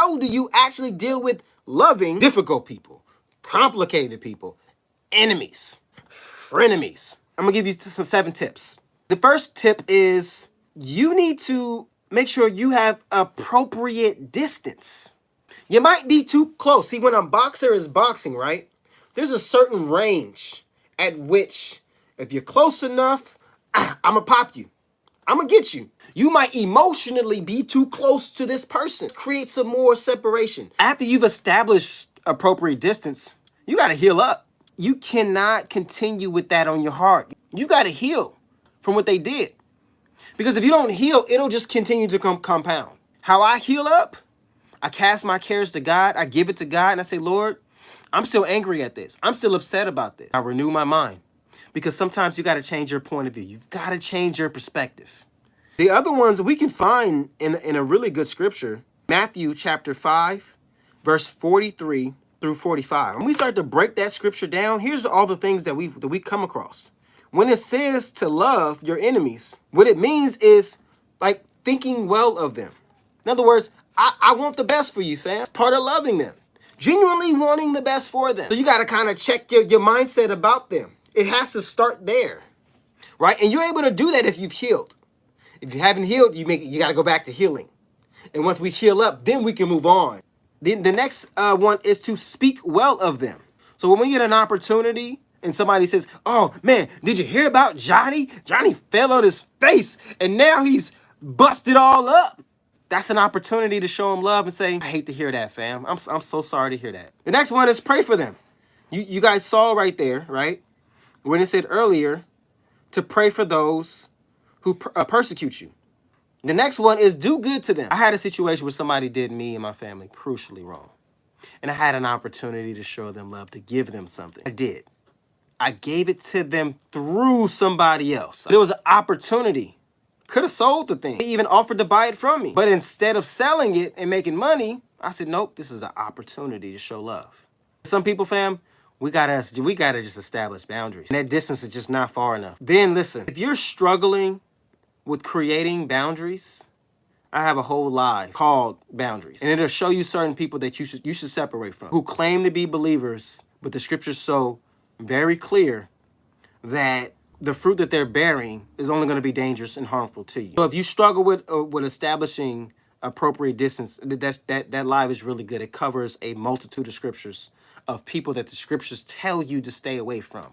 how do you actually deal with loving difficult people, complicated people, enemies, frenemies? I'm gonna give you some 7 tips. The first tip is you need to make sure you have appropriate distance. You might be too close. See, when a boxer is boxing, right, there's a certain range at which if you're close enough, I'm gonna pop you. I'm gonna get you. You might emotionally be too close to this person. Create some more separation. After you've established appropriate distance, you gotta heal up. You cannot continue with that on your heart. You gotta heal from what they did. Because if you don't heal, it'll just continue to compound. How I heal up, I cast my cares to God. I give it to God and I say, Lord, I'm still angry at this. I'm still upset about this. I renew my mind. Because sometimes you got to change your point of view. You've got to change your perspective. The other ones we can find in a really good scripture, Matthew chapter 5, verse 43 through 45. When we start to break that scripture down, here's all the things that we come across. When it says to love your enemies, what it means is like thinking well of them. In other words, I want the best for you, fam. It's part of loving them. Genuinely wanting the best for them. So you got to kind of check your mindset about them. It has to start there, right? And you're able to do that if you've healed. If you haven't healed, you got to go back to healing. And once we heal up, then we can move on. The next one is to speak well of them. So when we get an opportunity and somebody says, oh man, did you hear about Johnny? Johnny fell on his face and now he's busted all up. That's an opportunity to show them love and say, I hate to hear that, fam. I'm so sorry to hear that. The next one is pray for them. You guys saw right there, right? When it said earlier to pray for those who persecute you. The next one is do good to them. I had a situation where somebody did me and my family crucially wrong. And I had an opportunity to show them love, to give them something. I did. I gave it to them through somebody else. There was an opportunity. Could have sold the thing. They even offered to buy it from me. But instead of selling it and making money, I said, nope, this is an opportunity to show love. Some people, fam, we gotta just establish boundaries. And that distance is just not far enough. Then listen, if you're struggling with creating boundaries, I have a whole live called Boundaries. And it'll show you certain people that you should separate from, who claim to be believers, but the scripture's so very clear that the fruit that they're bearing is only going to be dangerous and harmful to you. So if you struggle with establishing appropriate distance, that live is really good. It covers a multitude of scriptures of people that the scriptures tell you to stay away from.